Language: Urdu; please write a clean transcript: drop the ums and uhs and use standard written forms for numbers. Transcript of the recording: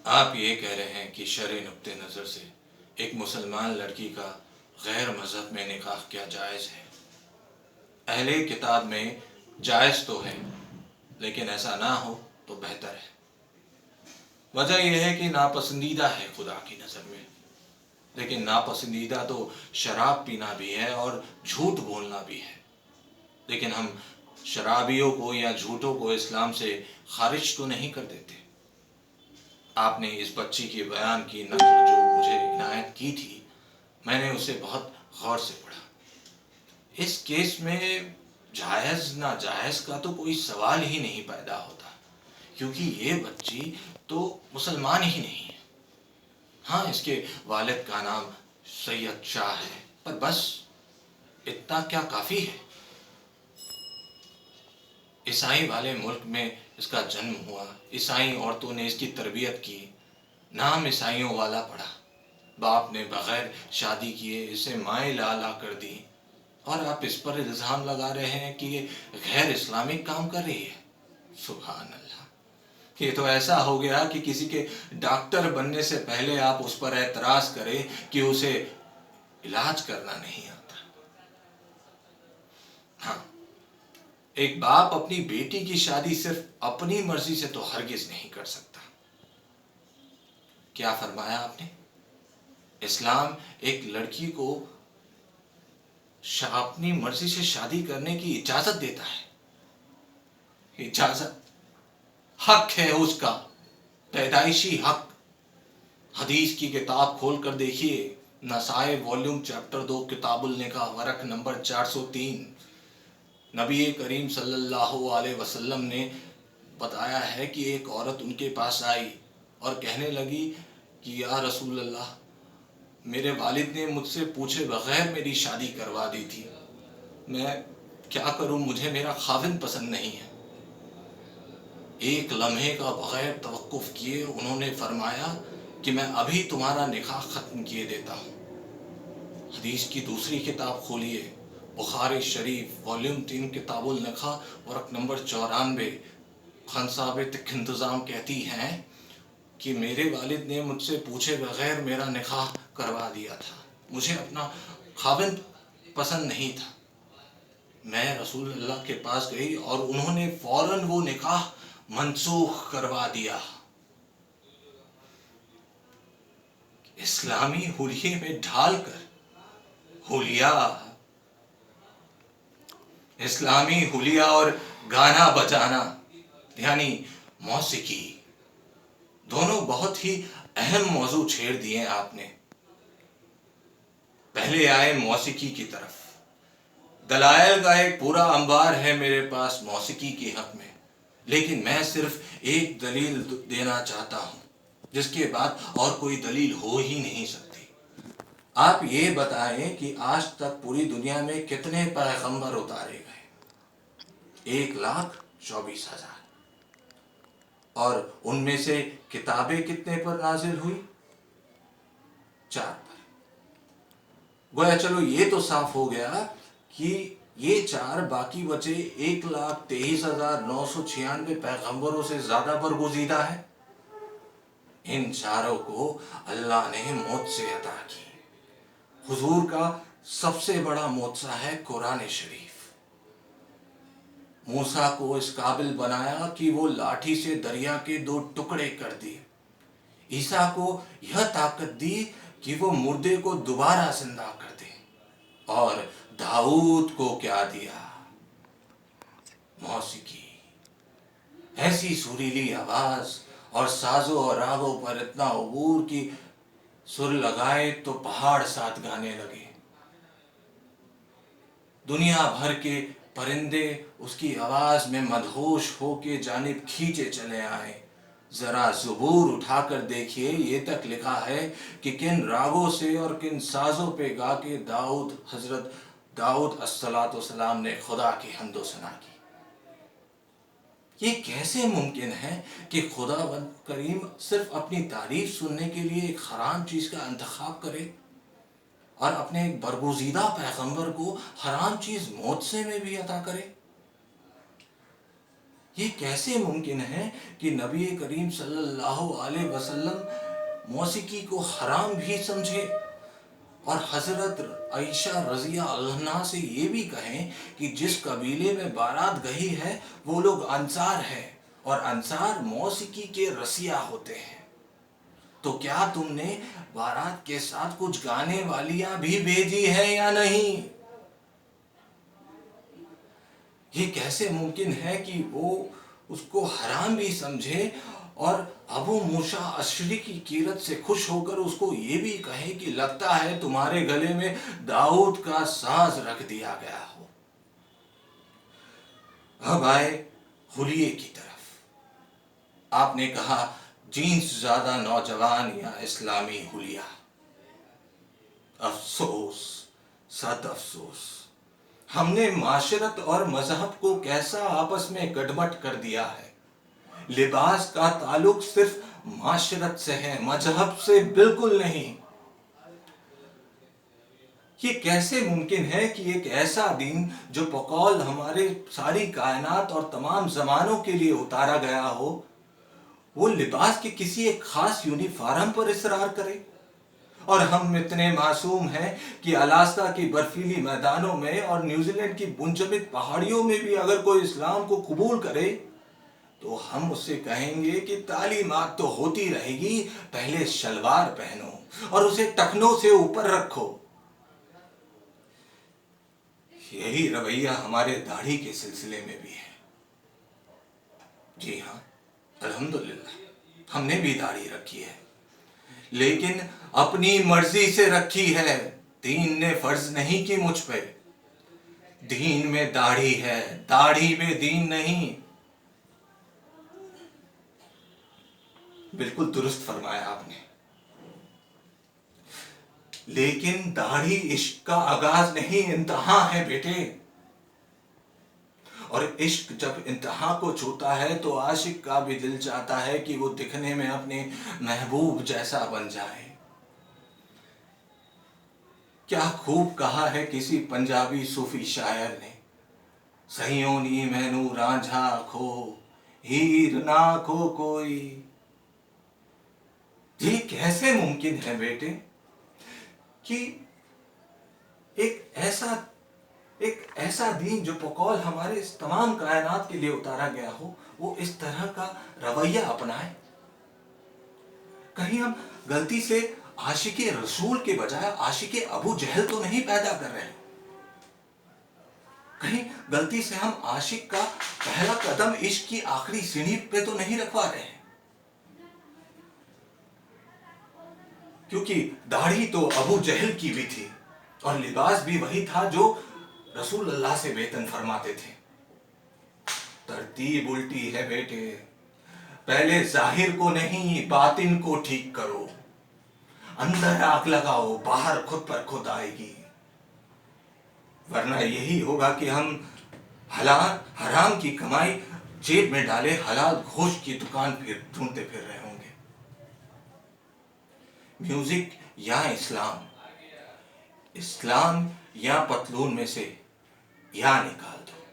آپ یہ کہہ رہے ہیں کہ شرعی نقطہ نظر سے ایک مسلمان لڑکی کا غیر مذہب میں نکاح کیا جائز ہے؟ اہل کتاب میں جائز تو ہے، لیکن ایسا نہ ہو تو بہتر ہے۔ وجہ یہ ہے کہ ناپسندیدہ ہے خدا کی نظر میں، لیکن ناپسندیدہ تو شراب پینا بھی ہے اور جھوٹ بولنا بھی ہے۔ لیکن ہم شرابیوں کو یا جھوٹوں کو اسلام سے خارج تو نہیں کر دیتے۔ آپ نے اس بچی کے بیان کی نقل جو مجھے عنایت کی تھی، میں نے اسے بہت غور سے پڑھا۔ اس کیس میں جائز ناجائز کا تو کوئی سوال ہی نہیں پیدا ہوتا، کیونکہ یہ بچی تو مسلمان ہی نہیں ہے۔ ہاں، اس کے والد کا نام سید شاہ ہے، پر بس اتنا کیا کافی ہے؟ عیسائی والے ملک میں اس کا جنم ہوا، عیسائی عورتوں نے اس کی تربیت کی، نام عیسائیوں والا پڑا، باپ نے بغیر شادی کیے اسے مائیں لا لا کر دی، اور آپ اس پر الزام لگا رہے ہیں کہ یہ غیر اسلامک کام کر رہی ہے۔ سبحان اللہ! یہ تو ایسا ہو گیا کہ کسی کے ڈاکٹر بننے سے پہلے آپ اس پر اعتراض کریں کہ اسے علاج کرنا نہیں آتا۔ ہاں، ایک باپ اپنی بیٹی کی شادی صرف اپنی مرضی سے تو ہرگز نہیں کر سکتا۔ کیا فرمایا آپ نے؟ اسلام ایک لڑکی کو اپنی مرضی سے شادی کرنے کی اجازت دیتا ہے۔ اجازت، حق ہے اس کا، پیدائشی حق۔ حدیث کی کتاب کھول کر دیکھیے، نسائی والیوم چیپٹر 2 کتاب النکاح ورق نمبر 403۔ نبی کریم صلی اللہ علیہ وسلم نے بتایا ہے کہ ایک عورت ان کے پاس آئی اور کہنے لگی کہ یا رسول اللہ، میرے والد نے مجھ سے پوچھے بغیر میری شادی کروا دی تھی، میں کیا کروں؟ مجھے میرا خاوند پسند نہیں ہے۔ ایک لمحے کا بغیر توقف کیے انہوں نے فرمایا کہ میں ابھی تمہارا نکاح ختم کیے دیتا ہوں۔ حدیث کی دوسری کتاب کھولیے، بخاری شریف والیوم 3 کتاب النکاح ورق نمبر 94۔ خان ثابت انتظام کہتی ہیں کہ میرے والد نے مجھ سے پوچھے بغیر میرا نکاح کروا دیا تھا، مجھے اپنا خاوند پسند نہیں تھا۔ میں رسول اللہ کے پاس گئی اور انہوں نے فوراً وہ نکاح منسوخ کروا دیا۔ اسلامی حلیے میں ڈھال کر، حلیہ، اسلامی حلیہ اور گانا بجانا یعنی موسیقی، دونوں بہت ہی اہم موضوع چھیڑ دیے آپ نے۔ پہلے آئے موسیقی کی طرف۔ دلائل کا ایک پورا انبار ہے میرے پاس موسیقی کے حق میں، لیکن میں صرف ایک دلیل دینا چاہتا ہوں، جس کے بعد اور کوئی دلیل ہو ہی نہیں سکتی۔ آپ یہ بتائیں کہ آج تک پوری دنیا میں کتنے پیغمبر اتارے گئے؟ 1,24,000۔ اور ان میں سے کتابیں کتنے پر نازل ہوئی؟ 4 پر۔ گویا چلو یہ تو صاف ہو گیا کہ یہ 4 باقی بچے 1,23,996 پیغمبروں سے زیادہ برگزیدہ ہے۔ ان چاروں کو اللہ نے معجزے عطا کی۔ حضور کا سب سے بڑا معجزہ ہے قرآن شریف۔ موسیٰ کو اس قابل بنایا کہ وہ لاٹھی سے دریا کے 2 ٹکڑے کر دی۔ عیسیٰ کو یہ طاقت دی کہ وہ مردے کو دوبارہ زندہ کر دے۔ اور داؤد کو کیا دیا؟ موسیقی، ایسی سریلی آواز اور سازوں اور راگوں پر اتنا عبور کی سر لگائے تو پہاڑ ساتھ گانے لگے۔ دنیا بھر کے پرندے اس کی آواز میں مدہوش ہو کے جانب کھینچے چلے آئے۔ ذرا زبور اٹھا کر دیکھیے، یہ تک لکھا ہے کہ کن راگوں سے اور کن سازوں پہ گا کے حضرت داؤد الصلاۃ والسلام نے خدا کی حمد و ثنا کی۔ یہ کیسے ممکن ہے کہ خدا کریم صرف اپنی تعریف سننے کے لیے ایک حرام چیز کا انتخاب کرے اور اپنے ایک برگزیدہ پیغمبر کو حرام چیز معجزے میں بھی عطا کرے؟ یہ کیسے ممکن ہے کہ نبی کریم صلی اللہ علیہ وسلم موسیقی کو حرام بھی سمجھے اور حضرت عائشہ رضی اللہ عنہا سے یہ بھی کہیں کہ جس قبیلے میں بارات گئی ہے وہ لوگ انصار ہیں اور انصار موسیقی کے رسیا ہوتے ہیں، تو کیا تم نے بارات کے ساتھ کچھ گانے والیاں بھی بھیجی ہیں یا نہیں؟ یہ کیسے ممکن ہے کہ وہ اس کو حرام بھی سمجھے اور ابو موسیٰ اشعری کی قیرت سے خوش ہو کر اس کو یہ بھی کہے کہ لگتا ہے تمہارے گلے میں داؤد کا ساز رکھ دیا گیا ہو۔ اب آئے حلیے کی طرف۔ آپ نے کہا جینس زیادہ نوجوان یا اسلامی حلیہ۔ افسوس، صد افسوس، ہم نے معاشرت اور مذہب کو کیسا آپس میں گڈمٹ کر دیا ہے۔ لباس کا تعلق صرف معاشرت سے ہے، مذہب سے بالکل نہیں۔ یہ کیسے ممکن ہے کہ ایک ایسا دین جو بقول ہمارے ساری کائنات اور تمام زمانوں کے لیے اتارا گیا ہو، وہ لباس کے کسی ایک خاص یونیفارم پر اصرار کرے؟ اور ہم اتنے معصوم ہیں کہ الاسکا کی برفیلی میدانوں میں اور نیوزی لینڈ کی منجمد پہاڑیوں میں بھی اگر کوئی اسلام کو قبول کرے تو ہم اس سے کہیں گے کہ تعلیمات تو ہوتی رہے گی، پہلے شلوار پہنو اور اسے ٹخنوں سے اوپر رکھو۔ یہی رویہ ہمارے داڑھی کے سلسلے میں بھی ہے۔ جی ہاں، الحمدللہ ہم نے بھی داڑھی رکھی ہے، لیکن اپنی مرضی سے رکھی ہے، دین نے فرض نہیں کی مجھ پہ۔ دین میں داڑھی ہے، داڑھی میں دین نہیں۔ بالکل درست فرمایا آپ نے، لیکن داڑھی عشق کا آغاز نہیں، انتہا ہے بیٹے۔ اور عشق جب انتہا کو چھوتا ہے تو عاشق کا بھی دل چاہتا ہے کہ وہ دکھنے میں اپنے محبوب جیسا بن جائے۔ کیا خوب کہا ہے کسی پنجابی صوفی شاعر نے، سہیوں نی مینوں رانجھا کھو، ہیر نہ کھو کوئی۔ یہ کیسے ممکن ہے بیٹے کہ ایک ایسا دین جو بقول ہمارے اس تمام کائنات کے لیے اتارا گیا ہو، وہ اس طرح کا رویہ اپنائے؟ کہیں ہم غلطی سے عاشق رسول کے بجائے عاشق ابو جہل تو نہیں پیدا کر رہے ہیں؟ کہیں غلطی سے ہم عاشق کا پہلا قدم عشق کی آخری سیڑھی پہ تو نہیں رکھوا رہے ہیں؟ کیونکہ داڑھی تو ابو جہل کی بھی تھی اور لباس بھی وہی تھا جو رسول اللہ سے ویتن فرماتے تھے۔ ترتیب الٹی ہے بیٹے، پہلے ظاہر کو نہیں باطن کو ٹھیک کرو، اندر آگ لگاؤ، باہر خود پر خود آئے گی، ورنہ یہی ہوگا کہ ہم حرام کی کمائی جیب میں ڈالے حلال گوشت کی دکان پھر ڈھونڈتے پھر رہے ہوں گے۔ میوزک یا اسلام، اسلام یا پتلون میں سے یا نکال دو۔